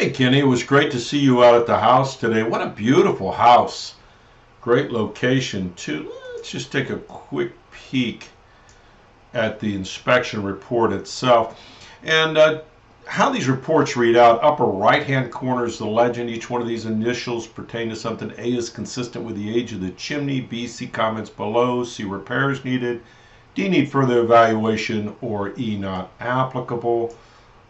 Hey Kenny, it was great to see you out at the house today. What a beautiful house. Great location too. Let's just take a quick peek at the inspection report itself. And how these reports read out, upper right hand corner is the legend. Each one of these initials pertain to something. A is consistent with the age of the chimney. B, see comments below. C, repairs needed. D, need further evaluation. Or E, not applicable.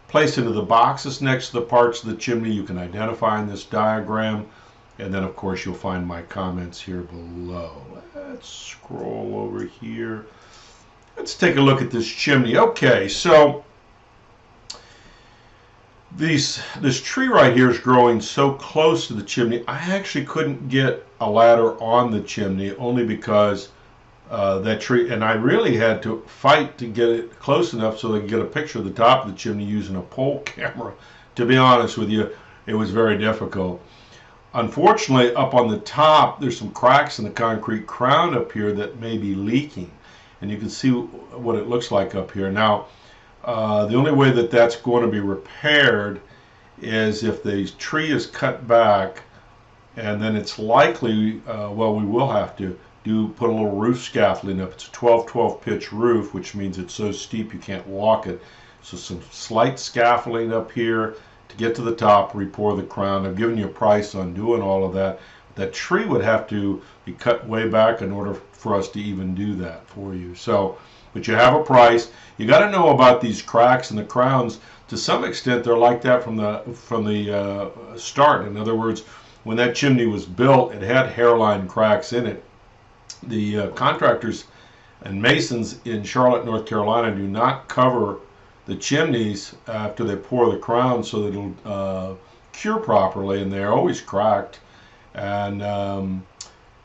Place into the boxes next to the parts of the chimney you can identify in this diagram. And then, of course, you'll find my comments here below. Let's scroll over here. Let's take a look at this chimney. Okay, so this tree right here is growing so close to the chimney. I actually couldn't get a ladder on the chimney only because that tree, and I really had to fight to get it close enough so they could get a picture of the top of the chimney using a pole camera. To be honest with you, it was very difficult. Unfortunately, up on the top, there's some cracks in the concrete crown up here that may be leaking. And you can see what it looks like up here. Now, the only way that that's going to be repaired is if the tree is cut back, and then it's likely, well, we will have to put a little roof scaffolding up. It's a 12-12 pitch roof, which means it's so steep you can't walk it. So some slight scaffolding up here to get to the top, re-pour the crown. I've given you a price on doing all of that. That tree would have to be cut way back in order for us to even do that for you. So, but you have a price. You got to know about these cracks in the crowns. To some extent, they're like that from the start. In other words, when that chimney was built, it had hairline cracks in it. The contractors and masons in Charlotte, North Carolina do not cover the chimneys after they pour the crown so that it'll cure properly, and they're always cracked. And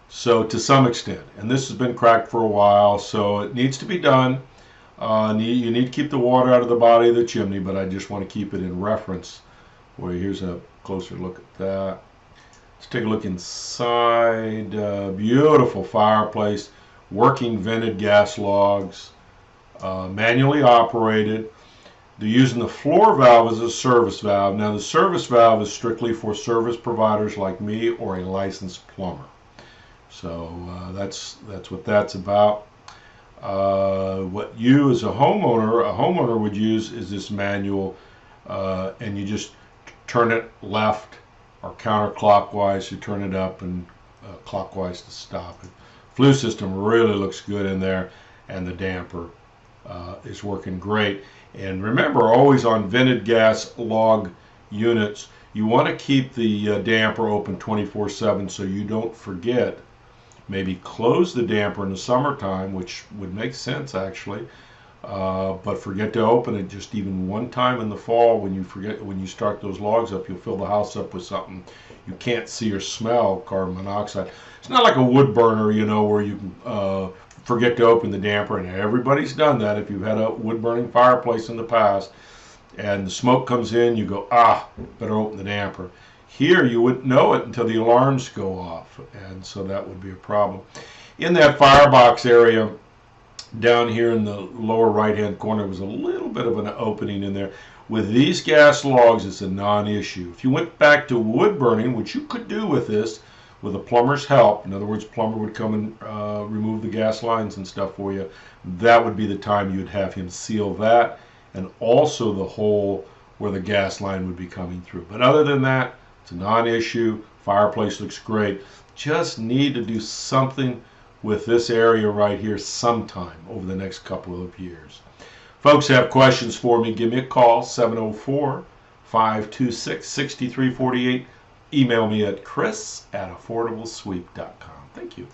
so to some extent, and this has been cracked for a while, so it needs to be done. You need to keep the water out of the body of the chimney, but I just want to keep it in reference. Well, here's a closer look at that. Let's take a look inside. Beautiful fireplace, working vented gas logs, manually operated. They're using the floor valve as a service valve. Now the service valve is strictly for service providers like me or a licensed plumber. So that's what that's about. What you as a homeowner would use is this manual, and you just turn it left or counterclockwise. You turn it up and clockwise to stop it. Flue system really looks good in there, and the damper is working great. And remember, always on vented gas log units, you want to keep the damper open 24/7 so you don't forget. Maybe close the damper in the summertime, which would make sense actually, but forget to open it just even one time in the fall. When you start those logs up, you'll fill the house up with something you can't see or smell, carbon monoxide. It's not like a wood burner, you know, where you can forget to open the damper, and everybody's done that. If you've had a wood burning fireplace in the past and the smoke comes in, you go, better open the damper. Here you wouldn't know it until the alarms go off, and so that would be a problem. In that firebox area down here in the lower right hand corner was a little bit of an opening in there. With these gas logs, it's a non-issue. If you went back to wood burning, which you could do with this with a plumber's help, in other words, plumber would come and remove the gas lines and stuff for you, that would be the time you'd have him seal that, and also the hole where the gas line would be coming through. But other than that, it's a non-issue. Fireplace looks great. Just need to do something with this area right here sometime over the next couple of years. Folks have questions for me, give me a call, 704-526-6348. Email me at chris@affordablesweep.com. Thank you.